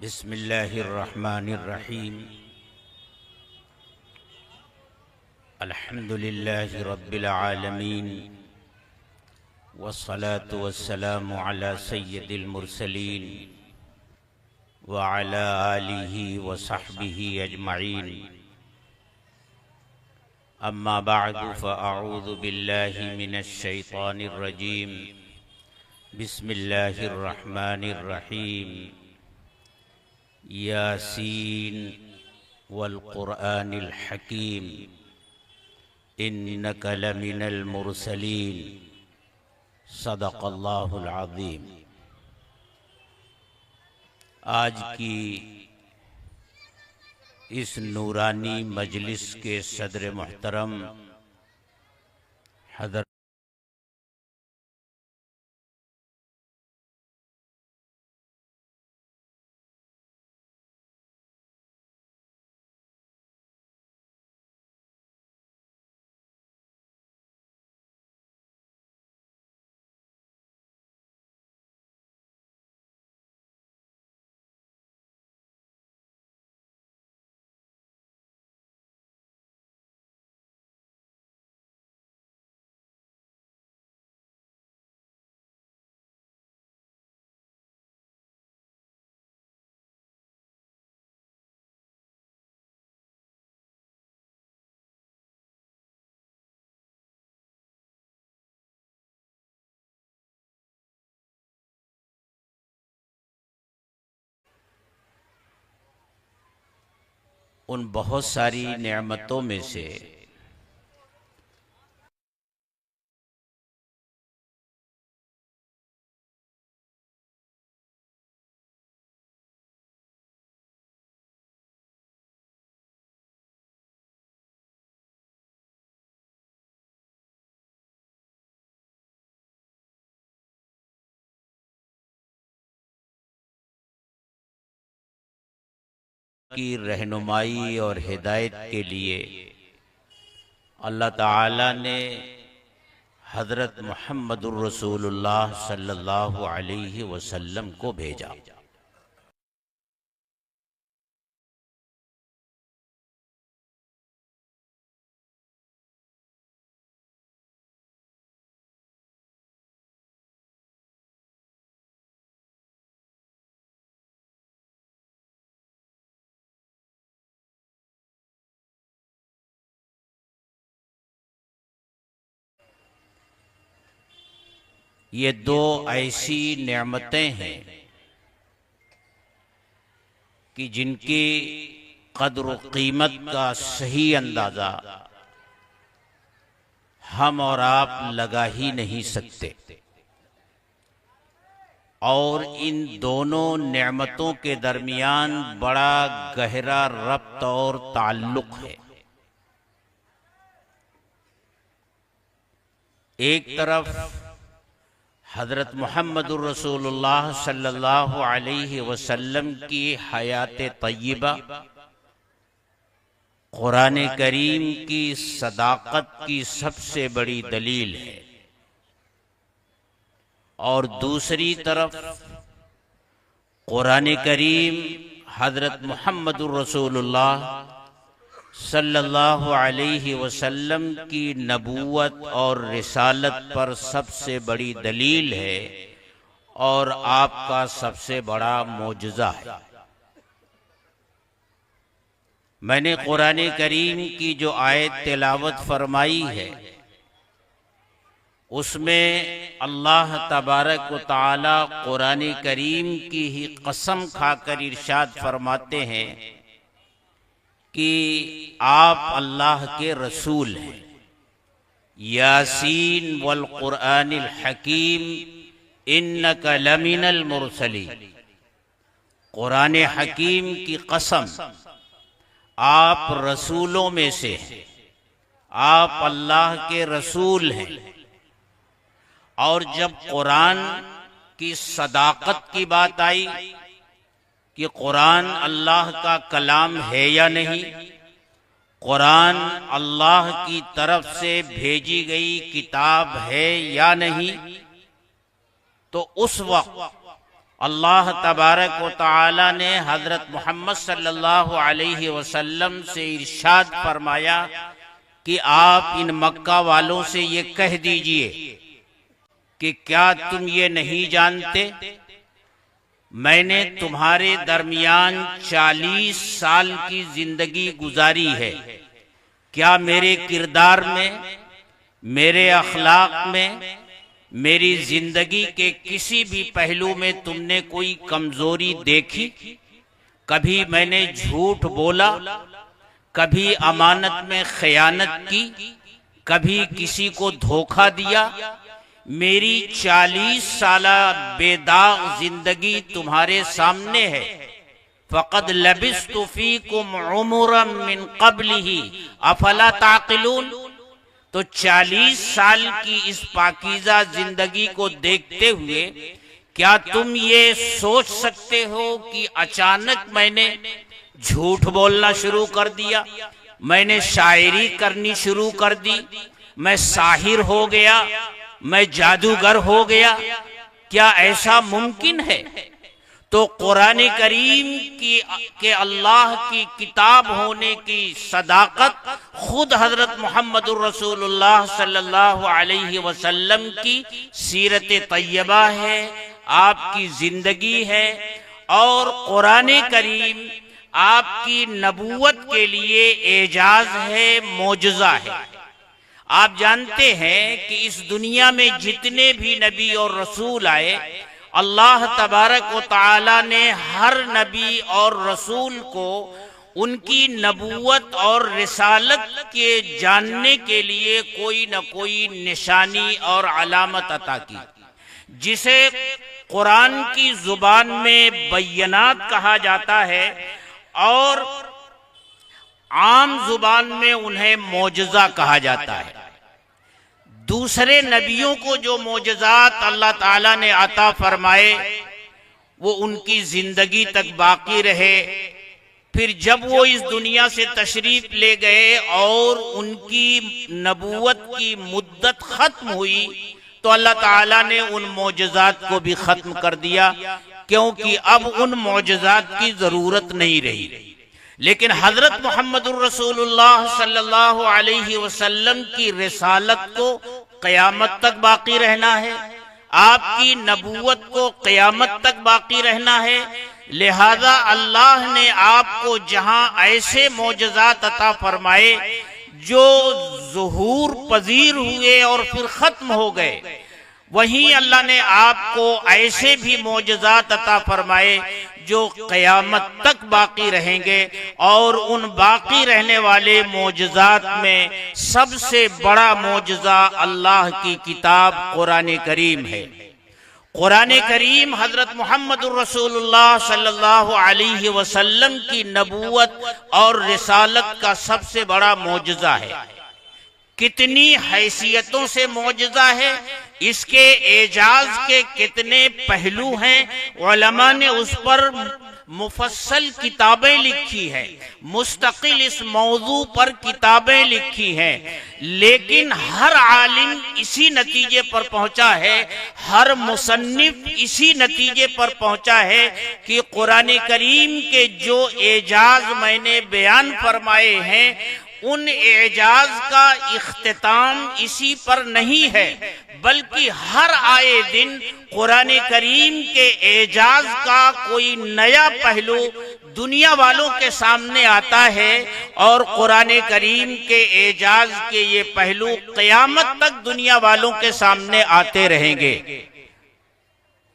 بسم اللہ الرحمن الرحیم الحمد للہ رب العالمین والصلاة والسلام علی سید المرسلین وعلی آلہ وصحبہ اجمعین اما بعد فاعوذ باللہ من الشیطان الرجیم بسم اللہ الرحمن الرحیم یاسین والقرآن الحکیم انک لمن المرسلین صدق اللہ العظیم۔ آج کی اس نورانی مجلس کے صدر محترم حضرت ان بہت ساری نعمتوں میں سے کی رہنمائی اور ہدایت کے لیے اللہ تعالی نے حضرت محمد الرسول اللہ صلی اللہ علیہ وسلم کو بھیجا۔ یہ دو ایسی نعمتیں ہیں کہ جن کی قدر و قیمت کا صحیح اندازہ ہم اور آپ لگا ہی نہیں سکتے، اور ان دونوں نعمتوں کے درمیان بڑا گہرا ربط اور تعلق ہے۔ ایک طرف حضرت محمد الرسول اللہ صلی اللہ علیہ وسلم کی حیات طیبہ قرآن کریم کی صداقت کی سب سے بڑی دلیل ہے، اور دوسری طرف قرآن کریم حضرت محمد الرسول اللہ صلی اللہ علیہ وسلم کی نبوت اور رسالت پر سب سے بڑی دلیل ہے اور آپ کا سب سے بڑا معجزہ ہے۔ میں نے قرآن کریم کی جو آیت تلاوت فرمائی ہے اس میں اللہ تبارک و تعالی قرآن کریم کی ہی قسم کھا کر ارشاد فرماتے ہیں کہ آپ اللہ کے رسول ہیں۔ یاسین والقرآن الحکیم انک لمن المرسلین، قرآن حکیم کی قسم، آپ رسولوں میں سے ہیں، آپ اللہ کے رسول ہیں۔ اور جب قرآن کی صداقت کی بات آئی کہ قرآن اللہ کا کلام ہے یا نہیں، قرآن اللہ کی طرف سے بھیجی گئی کتاب ہے یا نہیں، تو اس وقت اللہ تبارک و تعالی نے حضرت محمد صلی اللہ علیہ وسلم سے ارشاد فرمایا کہ آپ ان مکہ والوں سے یہ کہہ دیجئے کہ کیا تم یہ نہیں جانتے میں نے تمہارے درمیان 40 سال کی زندگی گزاری ہے، کیا میرے کردار میں، میرے اخلاق میں، میری زندگی کے کسی بھی پہلو میں تم نے کوئی کمزوری دیکھی؟ کبھی میں نے جھوٹ بولا، کبھی امانت میں خیانت کی، کبھی کسی کو دھوکہ دیا؟ میری 40 سالہ بے داغ زندگی تمہارے سامنے ہے۔ فقد لبثت فیکم عمرا من قبلہ افلا تعقلون، تو 40 سال کی اس پاکیزہ زندگی کو دیکھتے ہوئے کیا تم یہ سوچ سکتے ہو کہ اچانک میں نے جھوٹ بولنا شروع کر دیا، میں نے شاعری کرنی شروع کر دی، میں ساحر ہو گیا، میں جادوگر ہو گیا؟ کیا ایسا ممکن ہے؟ تو قرآن کریم کی اللہ کی کتاب ہونے کی صداقت خود حضرت محمد الرسول اللہ صلی اللہ علیہ وسلم کی سیرت طیبہ ہے، آپ کی زندگی ہے، اور قرآن کریم آپ کی نبوت کے لیے اعجاز ہے، معجزہ ہے۔ آپ جانتے ہیں کہ اس دنیا میں جتنے بھی نبی اور رسول آئے، اللہ تبارک و تعالی نے ہر نبی اور رسول کو ان کی نبوت اور رسالت کے جاننے کے لیے کوئی نہ کوئی نشانی اور علامت عطا کی، جسے قرآن کی زبان میں بینات کہا جاتا ہے، اور عام زبان میں انہیں معجزہ کہا جاتا ہے۔ دوسرے نبیوں کو جو معجزات اللہ تعالیٰ نے عطا فرمائے وہ ان کی زندگی تک باقی رہے، پھر جب وہ اس دنیا سے تشریف لے گئے اور ان کی نبوت کی مدت ختم ہوئی تو اللہ تعالیٰ نے ان معجزات کو بھی ختم کر دیا، کیونکہ اب ان معجزات کی ضرورت نہیں رہی۔ لیکن حضرت محمد الرسول اللہ صلی اللہ علیہ وسلم کی رسالت کو قیامت تک باقی رہنا ہے، آپ کی نبوت کو قیامت تک باقی رہنا ہے، لہذا اللہ نے آپ کو جہاں ایسے معجزات عطا فرمائے جو ظہور پذیر ہوئے اور پھر ختم ہو گئے، وہیں اللہ نے آپ کو ایسے بھی معجزات عطا فرمائے جو قیامت تک باقی رہیں گے، اور ان باقی رہنے والے معجزات میں سب سے بڑا معجزہ اللہ کی کتاب قرآن کریم ہے۔ قرآن کریم حضرت محمد الرسول اللہ صلی اللہ علیہ وسلم کی نبوت اور رسالت کا سب سے بڑا معجزہ ہے۔ کتنی حیثیتوں سے معجزہ ہے، اس کے اعجاز کے کتنے پہلو ہیں، علماء نے اس پر مفصل کتابیں لکھی ہیں، مستقل اس موضوع پر کتابیں لکھی ہیں، لیکن ہر عالم اسی نتیجے پر پہنچا ہے، ہر مصنف اسی نتیجے پر پہنچا ہے کہ قرآن کریم کے جو اعجاز میں نے بیان فرمائے ہیں ان اعجاز کا اختتام اسی پر نہیں ہے، بلکہ ہر آئے دن قرآن کریم کے اعجاز کا کوئی نیا پہلو دنیا والوں کے سامنے آتا ہے، اور قرآن کریم کے اعجاز کے یہ پہلو قیامت تک دنیا والوں کے سامنے آتے رہیں گے۔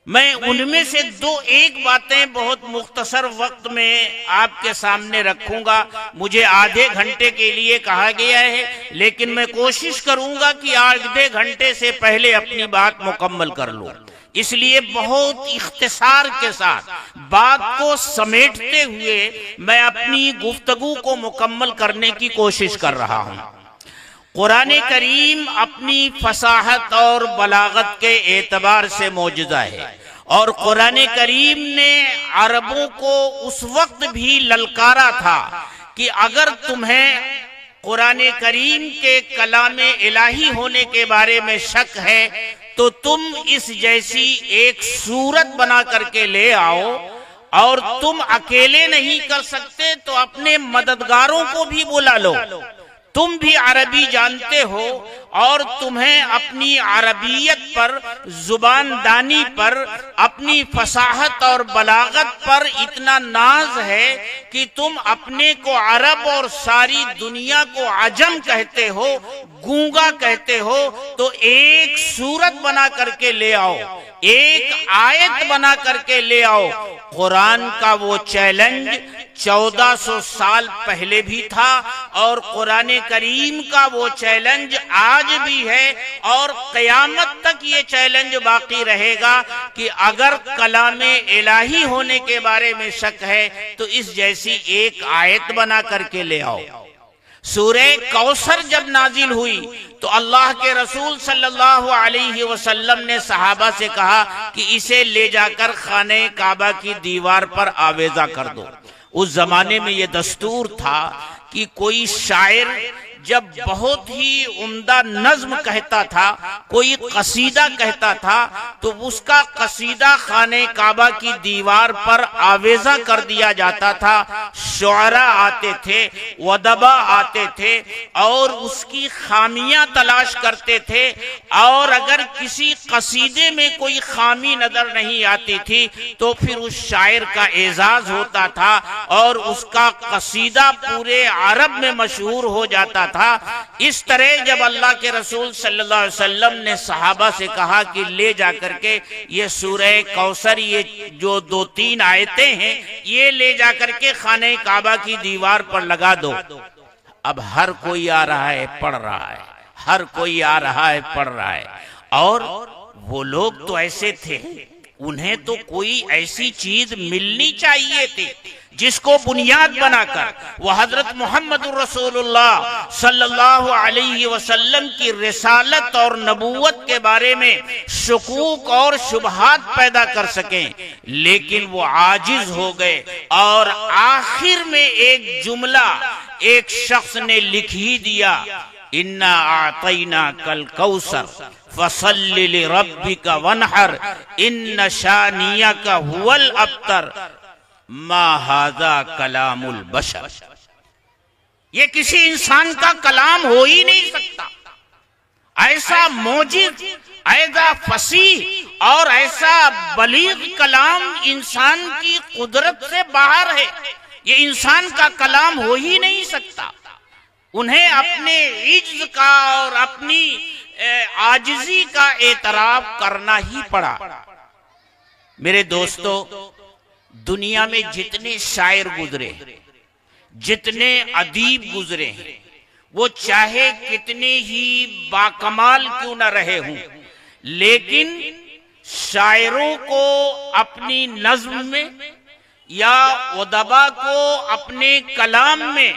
میں ان میں سے ایک باتیں بہت مختصر وقت میں آپ کے سامنے رکھوں گا۔ مجھے آدھے گھنٹے کے لیے کہا گیا ہے، لیکن میں کوشش کروں گا کہ آدھے گھنٹے سے پہلے اپنی بات مکمل کر لوں، اس لیے بہت اختصار کے ساتھ بات کو سمیٹتے ہوئے میں اپنی گفتگو کو مکمل کرنے کی کوشش کر رہا ہوں۔ قرآن کریم اپنی فصاحت اور بلاغت کے اعتبار سے معجزہ ہے، اور قرآن کریم نے عربوں کو اس وقت بھی للکارا تھا کہ اگر تمہیں قرآن کریم کے کلام الہی ہونے کے بارے میں شک ہے تو تم اس جیسی ایک صورت بنا کر کے لے آؤ، اور تم اکیلے نہیں کر سکتے تو اپنے مددگاروں کو بھی بلا لو۔ تم بھی عربی جانتے ہو اور تمہیں اپنی عربیت پر، زبان دانی پر، اپنی فصاحت اور بلاغت پر اتنا ناز ہے کہ تم اپنے کو عرب اور ساری دنیا کو عجم کہتے ہو، گونگا کہتے ہو، تو ایک صورت بنا کر کے لے آؤ، ایک آیت بنا کر کے لے آؤ۔ قرآن کا وہ چیلنج 1400 سال پہلے بھی تھا، اور قرآن کریم کا وہ چیلنج آج بھی ہے، اور قیامت تک یہ چیلنج باقی رہے گا کہ اگر کلام الہی ہونے کے بارے میں شک ہے تو اس جیسی ایک آیت بنا کر کے لے آؤ۔ سورہ کوثر جب نازل ہوئی تو اللہ کے رسول صلی اللہ علیہ وسلم نے صحابہ سے کہا کہ اسے لے جا کر خانہ کعبہ کی دیوار پر آویزہ کر دو۔ اس زمانے میں یہ دستور تھا کہ کوئی شاعر جب بہت ہی عمدہ نظم کہتا تھا، کوئی قصیدہ کہتا تھا، تو اس کا قصیدہ خانہ کعبہ کی دیوار پر آویزہ کر دیا جاتا تھا۔ شعراء آتے تھے، ادبا آتے تھے، اور اس کی خامیاں تلاش کرتے تھے، اور اگر کسی قصیدے میں کوئی خامی نظر نہیں آتی تھی تو پھر اس شاعر کا اعزاز ہوتا تھا اور اس کا قصیدہ پورے عرب میں مشہور ہو جاتا تھا۔ اس طرح جب اللہ کے رسول صلی اللہ علیہ وسلم نے صحابہ سے کہا کہ لے جا کر کے یہ سورہ کوثر، یہ جو 2-3 آیتیں ہیں، یہ لے جا کر کے خانہ کعبہ کی دیوار پر لگا دو، اب ہر کوئی آ رہا ہے پڑھ رہا ہے، ہر کوئی آ رہا ہے پڑھ رہا ہے۔ اور وہ لوگ تو ایسے تھے، انہیں تو کوئی ایسی چیز ملنی چاہیے تھی جس کو بنیاد بنا کر وہ حضرت محمد رسول اللہ صلی اللہ علیہ وسلم کی رسالت اور نبوت کے بارے میں شکوک اور شبہات پیدا کر سکیں، لیکن وہ عاجز ہو گئے، اور آخر میں ایک جملہ ایک شخص نے لکھ ہی دیا، اِنَّا أَعْطَيْنَاكَ الْكَوْثَرَ فَصَلِّ لِرَبِّكَ وَانْحَرْ إِنَّ شَانِئَكَ هُوَ الْأَبْتَرُ ما ھذا کلام البشر۔ یہ کسی انسان کا کلام ہو ہی نہیں سکتا، ایسا موجز، ایسا فصیح اور ایسا بلیغ کلام انسان کی قدرت سے باہر ہے، یہ انسان کا کلام ہو ہی نہیں سکتا۔ انہیں اپنے عجز کا اور اپنی عاجزی کا اعتراف کرنا ہی پڑا۔ میرے دوستو، دنیا میں جتنے شاعر گزرے، جتنے ادیب گزرے ہیں، وہ چاہے کتنے ہی باکمال کیوں نہ رہے ہوں، لیکن شاعروں کو اپنی نظم میں یا ادبا کو اپنے کلام میں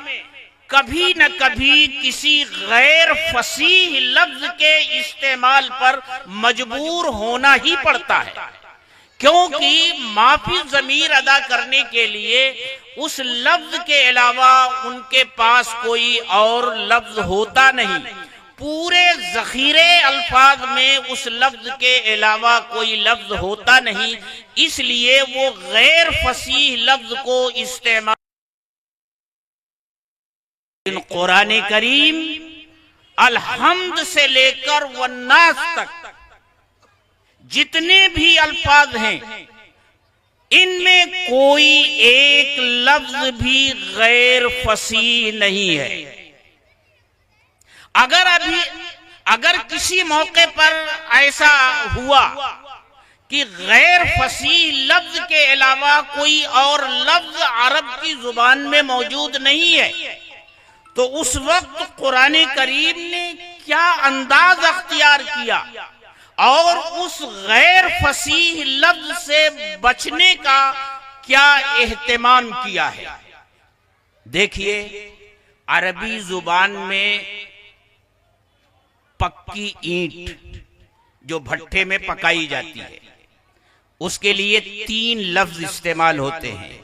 کبھی نہ کبھی کسی غیر فصیح لفظ کے استعمال پر مجبور ہونا ہی پڑتا ہے، کیونکہ معافی ضمیر ادا کرنے کے لیے اس لفظ کے علاوہ ان کے پاس کوئی اور لفظ ہوتا نہیں، پورے ذخیرے الفاظ میں اس لفظ کے علاوہ کوئی لفظ ہوتا نہیں، اس لیے وہ غیر فصیح لفظ کو استعمال۔ قرآن کریم الحمد سے لے کر والناس تک جتنے بھی الفاظ ہیں، ان میں کوئی ایک لفظ بھی غیر فصیح نہیں ہے۔ اگر کسی موقع پر ایسا ہوا کہ غیر فصیح لفظ کے علاوہ کوئی اور لفظ عرب کی زبان میں موجود نہیں ہے، تو اس وقت قرآن کریم نے کیا انداز اختیار کیا اور اس غیر فصیح لفظ سے بچنے کا کیا اہتمام کیا ہے۔ دیکھیے، عربی زبان میں پکی اینٹ جو بھٹے میں پکائی جاتی ہے، اس کے لیے 3 لفظ استعمال ہوتے ہیں،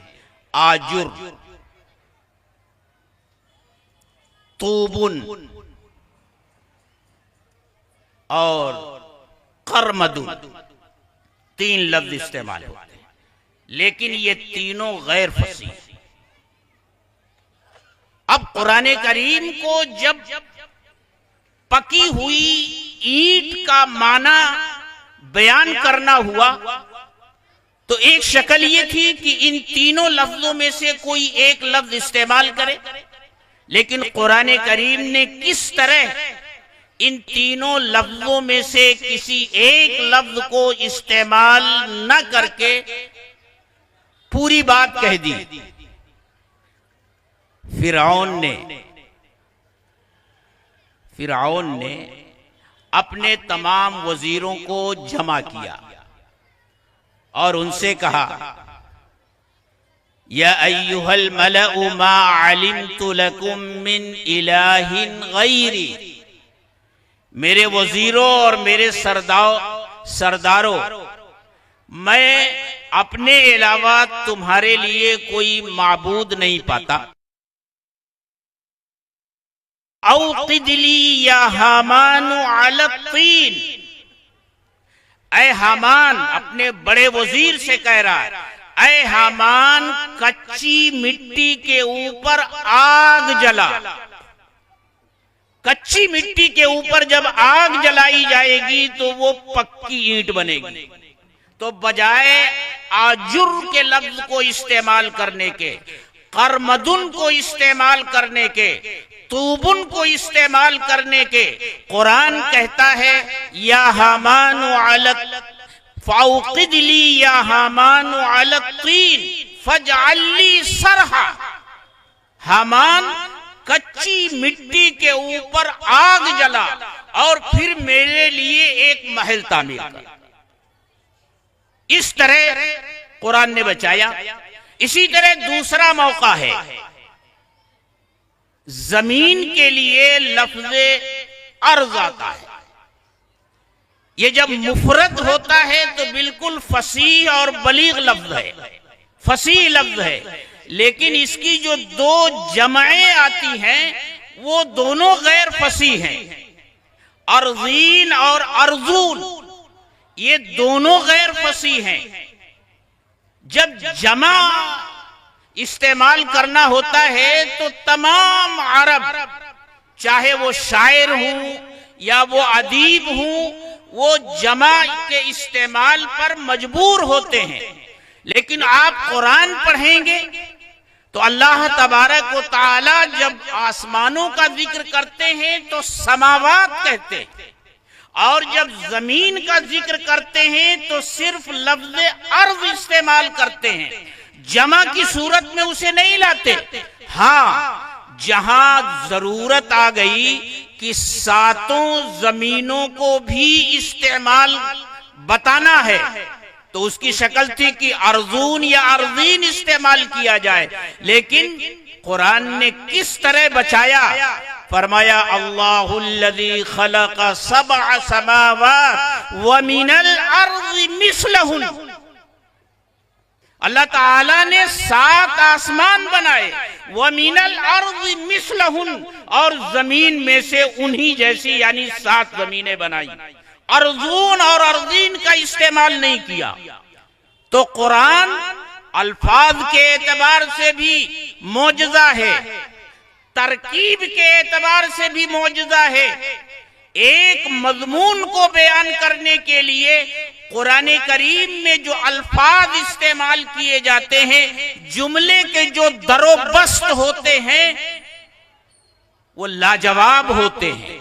آجر، طوبن اور قرمدن، تین لفظ استعمال ہوتے ہیں، لیکن یہ تینوں غیر فصیح۔ اب قرآن کریم کو جب پکی ہوئی اینٹ کا معنی بیان کرنا ہوا تو ایک شکل یہ تھی کہ ان تینوں لفظوں میں سے کوئی ایک لفظ استعمال کرے، لیکن قرآن کریم نے کس طرح ان تینوں لفظوں میں سے کسی ایک لفظ کو استعمال نہ کر کے پوری بات کہہ دی۔ فرعون نے اپنے تمام وزیروں کو جمع کیا اور ان سے کہا یا ایھا الملأ ما علمت لکم من الہ غیری، میرے وزیروں اور میرے سرداروں، میں اپنے علاوہ تمہارے لیے کوئی معبود نہیں پاتا۔ اوقد لی یا حامان علی الطین، اے حامان، اپنے بڑے وزیر سے کہہ رہا ہے، اے حامان کچی مٹی کے اوپر آگ جلا۔ کچی مٹی کے اوپر جب آگ جلائی جائے گی تو وہ پکی اینٹ بنے گی، تو بجائے آجر کے لفظ کو استعمال کرنے کے، قرمدن کو استعمال کرنے کے، طوبن کو استعمال کرنے کے، قرآن کہتا ہے یا حامان فاوقد لی یا حامان علی الطین فاجعل لی صرحا، حامان کچی مٹی کے اوپر آگ جلا اور پھر میرے لیے ایک محل تعمیر کر۔ اس طرح قرآن نے بچایا۔ اسی طرح دوسرا موقع ہے، زمین کے لیے لفظ ارض آتا ہے۔ یہ جب مفرد ہوتا ہے تو بالکل فصیح اور بلیغ لفظ ہے، فصیح لفظ ہے، لیکن اس کی جو دو جمعیں آتی ہیں وہ دونوں غیر فصیح ہیں۔ ارضین اور ارضون یہ دونوں غیر فصیح ہیں۔ جب جمع استعمال کرنا ہوتا ہے تو تمام عرب، چاہے وہ شاعر ہوں یا وہ ادیب ہوں، وہ جمع کے استعمال پر مجبور ہوتے ہیں۔ لیکن آپ قرآن پڑھیں گے تو اللہ تبارک و تعالی جب آسمانوں کا ذکر کرتے ہیں تو سماوات کہتے ہیں، اور جب زمین کا ذکر کرتے ہیں تو صرف لفظ ارض استعمال کرتے ہیں، جمع کی صورت میں اسے نہیں لاتے۔ ہاں، جہاں ضرورت آ گئی کہ ساتوں زمینوں کو بھی استعمال بتانا ہے تو اس کی شکل تھی کہ ارضون یا ارضین استعمال کیا جائے، لیکن قرآن نے کس طرح بچایا؟ فرمایا اللہ الذی خلق سبع سماوات ومن الارض مثلہن، اللہ تعالیٰ نے 7 آسمان بنائے، وَمِنَ الْأَرْضِ مِثْلَهُنْ، اور زمین میں سے انہی جیسی یعنی 7 زمینیں بنائی۔ ارضون اور ارضین کا استعمال نہیں کیا۔ تو قرآن الفاظ کے اعتبار سے بھی معجزہ ہے، ترکیب کے اعتبار سے بھی معجزہ ہے۔ ایک مضمون کو بیان کرنے کے لیے قرآن کریم میں جو الفاظ استعمال کیے جاتے ہیں، جملے کے جو در و بست ہوتے ہیں، وہ لاجواب ہوتے ہیں،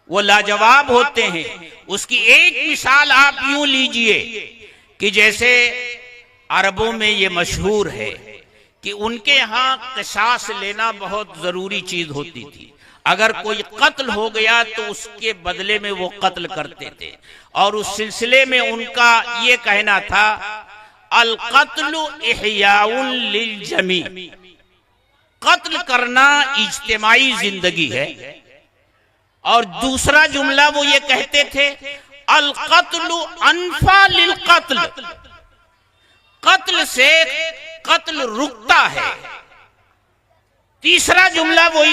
وہ لاجواب ہوتے ہیں۔ اس کی ایک مثال آپ یوں لیجئے کہ جیسے عربوں میں یہ مشہور ہے کہ ان کے ہاں قصاص لینا بہت ضروری چیز ہوتی تھی۔ اگر کوئی قتل ہو گیا تو اس کے بدلے میں وہ قتل کرتے تھے، اور اس سلسلے میں ان کا یہ کہنا تھا القتل احیاء للجمیع، قتل کرنا اجتماعی زندگی ہے۔ اور دوسرا جملہ وہ یہ کہتے تھے القتل انفع للقتل، قتل سے قتل رکتا ہے۔ تیسرا جملہ وہ